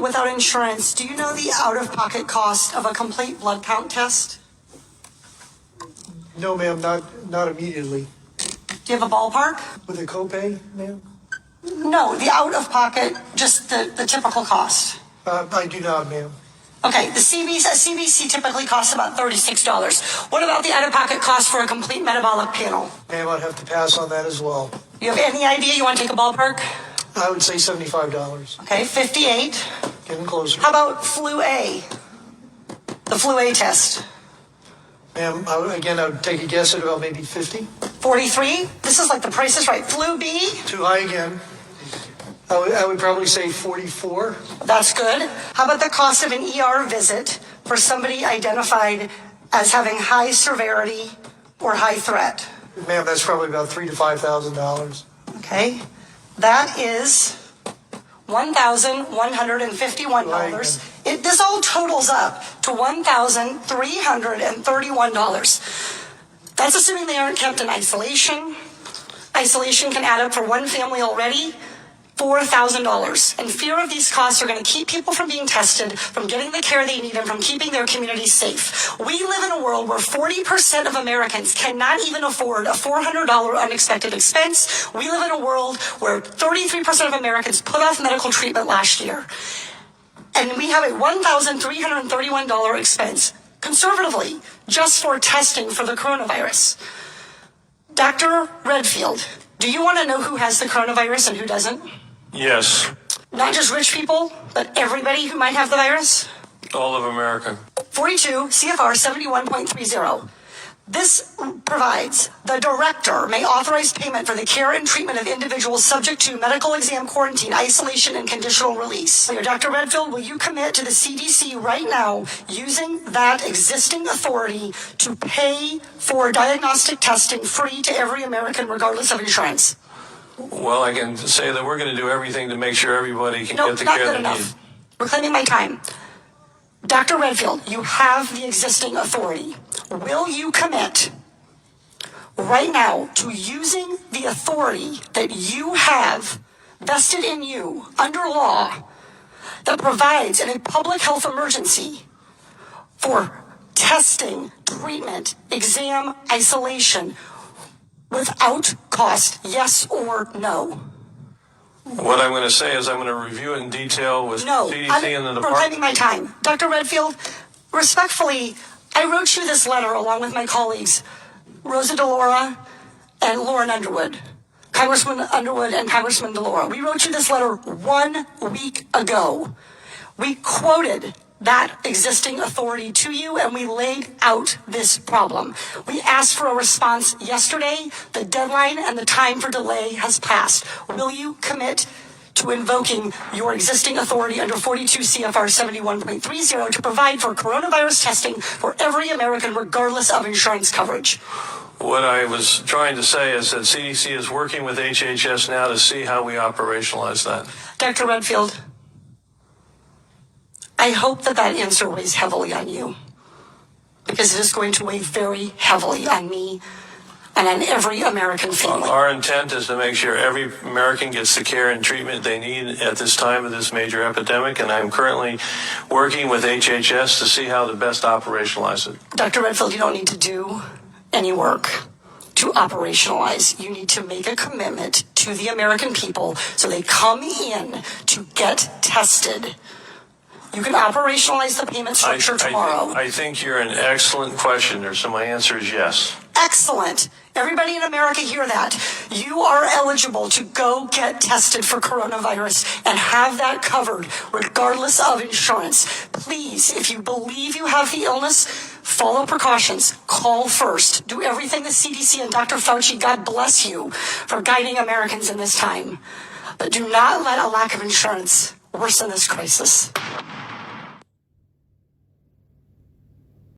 without insurance, do you know the out-of-pocket cost of a complete blood count test? No, ma'am, not immediately. Do you have a ballpark? With a copay, ma'am? No, the out-of-pocket, just the typical cost. I do not, ma'am. Okay, the CBC typically costs about $36. What about the out-of-pocket cost for a complete metabolic panel? Ma'am, I'd have to pass on that as well. You have any idea? You want to take a ballpark? I would say $75. Okay, 58. Getting closer. How about flu A? The flu A test. Ma'am, I would take a guess at about maybe 50. 43? This is like the Price is Right. Flu B? Too high again. I would probably say 44. That's good. How about the cost of an ER visit for somebody identified as having high severity or high threat? Ma'am, that's probably about $3,000 to $5,000. Okay. That is $1,151. This all totals up to $1,331. That's assuming they aren't kept in isolation. Isolation can add up for one family already, $4,000. And fear of these costs are going to keep people from being tested, from getting the care they need, and from keeping their communities safe. We live in a world where 40% of Americans cannot even afford a $400 unexpected expense. We live in a world where 33% of Americans put off medical treatment last year. And we have a $1,331 expense, conservatively, just for testing for the coronavirus. Dr. Redfield, do you want to know who has the coronavirus and who doesn't? Yes. Not just rich people, but everybody who might have the virus? All of America. 42 CFR 71.30. This provides the director may authorize payment for the care and treatment of individuals subject to medical exam, quarantine, isolation, and conditional release. So, Dr. Redfield, will you commit to the CDC right now using that existing authority to pay for diagnostic testing free to every American regardless of insurance? Well, I can say that we're going to do everything to make sure everybody can get the not care good they enough. need. Reclaiming my time. Dr. Redfield, you have the existing authority. Will you commit right now to using the authority that you have vested in you under law that provides in a public health emergency for testing, treatment, exam, isolation without cost, yes or no? What I'm going to say is I'm going to review it in detail with CDC and the I'm department. reclaiming my time. Dr. Redfield, respectfully, I wrote you this letter along with my colleagues, Rosa DeLaura and Lauren Underwood, Congressman Underwood and Congressman DeLaura. We wrote you this letter 1 week ago. We quoted that existing authority to you, and we laid out this problem. We asked for a response yesterday. The deadline and the time for delay has passed. Will you commit to invoking your existing authority under 42 CFR 71.30 to provide for coronavirus testing for every American regardless of insurance coverage? What I was trying to say is that CDC is working with HHS now to see how we operationalize that. Dr. Redfield, I hope that answer weighs heavily on you, because it is going to weigh very heavily on me and on every American family. Our intent is to make sure every American gets the care and treatment they need at this time of this major epidemic, and I'm currently working with HHS to see how to best operationalize it. Dr. Redfield, you don't need to do any work to operationalize. You need to make a commitment to the American people so they come in to get tested. You can operationalize the payment structure tomorrow. I think you're an excellent questioner, so my answer is yes. Excellent. Everybody in America hear that. You are eligible to go get tested for coronavirus and have that covered regardless of insurance. Please, if you believe you have the illness, follow precautions. Call first. Do everything the CDC and Dr. Fauci, God bless you, for guiding Americans in this time. But do not let a lack of insurance worsen this crisis.